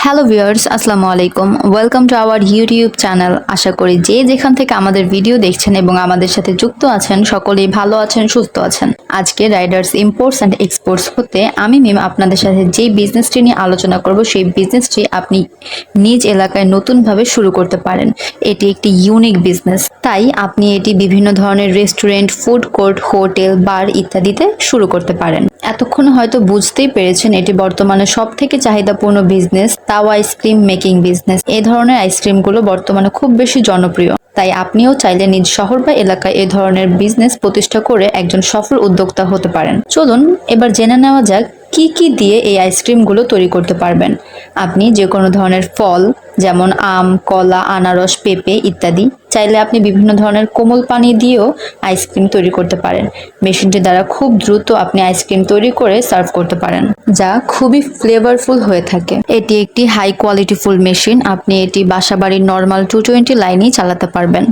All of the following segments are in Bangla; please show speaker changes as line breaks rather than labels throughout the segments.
হ্যালো ভিউয়ার্স, আসসালামু আলাইকুম। Welcome to our YouTube channel. আশা করি যে যেখান থেকে আমাদের ভিডিও দেখছেন এবং আমাদের সাথে যুক্ত আছেন সকলেই ভালো আছেন, সুস্থ আছেন। আজকে রাইডার্স ইম্পোর্টস অ্যান্ড এক্সপোর্টস হতে আমি মিম আপনাদের সাথে যে বিজনেসটি নিয়ে আলোচনা করব সেই বিজনেসটি আপনি নিজ এলাকায় নতুনভাবে শুরু করতে পারেন। এটি একটি ইউনিক বিজনেস, তাই আপনি এটি বিভিন্ন ধরনের রেস্টুরেন্ট, ফুড কোর্ট, হোটেল, বার ইত্যাদিতে শুরু করতে পারেন। এতক্ষণ হয়তো বুঝতেই পেরেছেন এটি বর্তমানে সবথেকে চাহিদাপূর্ণ বিজনেস, তাও আইসক্রিম মেকিং বিজনেস। এই ধরনের আইসক্রিমগুলো বর্তমানে খুব বেশি জনপ্রিয়, তাই আপনিও চাইলে নিজ শহর বা এলাকায় এ ধরনের বিজনেস প্রতিষ্ঠা করে একজন সফল উদ্যোক্তা হতে পারেন। চলুন এবার জেনে নেওয়া যাক কি কি দিয়ে এই আইসক্রিমগুলো তৈরি করতে পারবেন। আপনি যে কোনো ধরনের ফল যেমন আম, কলা, আনারস, পেঁপে ইত্যাদি চাইলে আপনি বিভিন্ন ধরনের কোমল পানি দিয়েও আইসক্রিম তৈরি করতে পারেন। মেশিনটি দ্বারা খুব দ্রুত আপনি আইসক্রিম তৈরি করে সার্ভ করতে পারেন, যা খুবই ফ্লেভারফুল হয়ে থাকে। এটি একটি হাই কোয়ালিটি ফুল মেশিন। আপনি এটি বাসাবাড়ির নর্মাল 220 লাইনেই চালাতে পারবেন।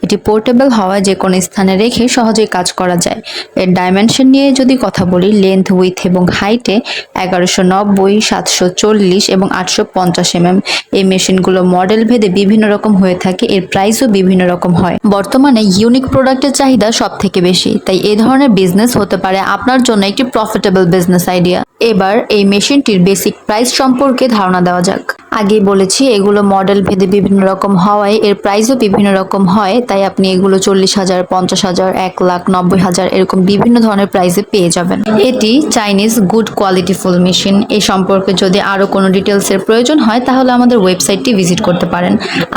এটি পোর্টেবল হওয়ায় যে কোনো স্থানে রেখে সহজেই কাজ করা যায়। এর ডাইমেনশন নিয়ে যদি কথা বলি, লেন্থ, উইথ এবং হাইটে 1190, 740 এবং 850 mm। এই মেশিনগুলো মডেল ভেদে বিভিন্ন রকম হয়ে থাকে, এর প্রাইসও বিভিন্ন রকম হয়। বর্তমানে ইউনিক প্রোডাক্টের চাহিদা সব থেকে বেশি, তাই এই ধরনের বিজনেস হতে পারে আপনার জন্য একটি প্রফিটেবল বিজনেস আইডিয়া। এবার এই মেশিনটির বেসিক প্রাইস সম্পর্কে ধারণা দেওয়া যাক। আগেই বলেছি এগুলো মডেল ভেদে বিভিন্ন রকম হওয়ায় এর প্রাইসও বিভিন্ন রকম হয়, তাই আপনি এগুলো 40,000, 50,000, 1,90,000 এরকম বিভিন্ন ধরনের প্রাইসে পেয়ে যাবেন। এটি Chinese good quality full machine. এই সম্পর্কে যদি আরও কোনো ডিটেলসের প্রয়োজন হয় তাহলে আমাদের ওয়েবসাইটটি ভিজিট করতে পারেন।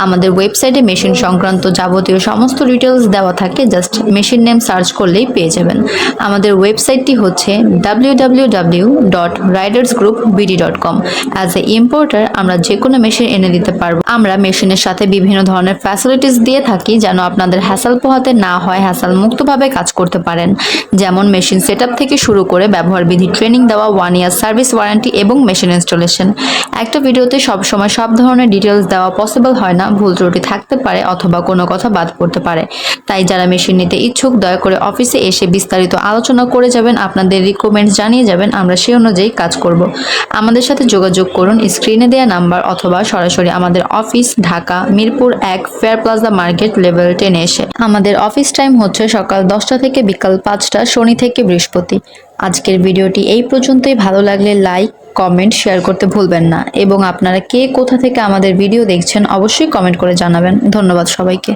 আমাদের ওয়েবসাইটে মেশিন সংক্রান্ত যাবতীয় সমস্ত ডিটেলস দেওয়া থাকে, জাস্ট মেশিন নেম সার্চ করলেই পেয়ে যাবেন। আমাদের ওয়েবসাইটটি হচ্ছে www.ridersgroupbd.com। অ্যাজ এ ইম্পোর্টার আমরা যে কোনো মেশিন এনে দিতে পারবো। আমরা মেশিনের সাথে বিভিন্ন ধরনের ফ্যাসিলিটিস দিয়ে থাকি যেন আপনাদের হ্যাসাল পোহাতে না হয়, হ্যাসাল মুক্তভাবে কাজ করতে পারেন। যেমন মেশিন সেটআপ থেকে শুরু করে ব্যবহার বিধি ট্রেনিং দেওয়া, 1 ইয়ার সার্ভিস ওয়ারেন্টি এবং মেশিন ইনস্টলেশন। একটা ভিডিওতে সবসময় সব ধরনের ডিটেলস দেওয়া পসিবল হয় না, ভুল ত্রুটি থাকতে পারে অথবা কোনো কথা বাদ পড়তে পারে। তাই যারা মেশিন নিতে ইচ্ছুক দয়া করে অফিসে এসে বিস্তারিত আলোচনা করে যাবেন, আপনাদের রিকমেন্ডস জানিয়ে যাবেন, আমরা সেই অনুযায়ী কাজ করব। আমাদের সাথে যোগাযোগ করুন স্ক্রিনে দেওয়া নাম্বার অথবা সরাসরি আমাদের office Dhaka Mirpur 1 fair plaza market level 10 এসে। আমাদের অফিস টাইম হচ্ছে সকাল 10টা থেকে বিকাল 5টা, শনি থেকে বৃহস্পতি। আজকের ভিডিওটি এই পর্যন্তই। ভালো লাগলে লাইক, কমেন্ট, শেয়ার করতে ভুলবেন না এবং আপনারা কে কোথা থেকে আমাদের ভিডিও দেখছেন অবশ্যই কমেন্ট করে জানাবেন। ধন্যবাদ সবাইকে।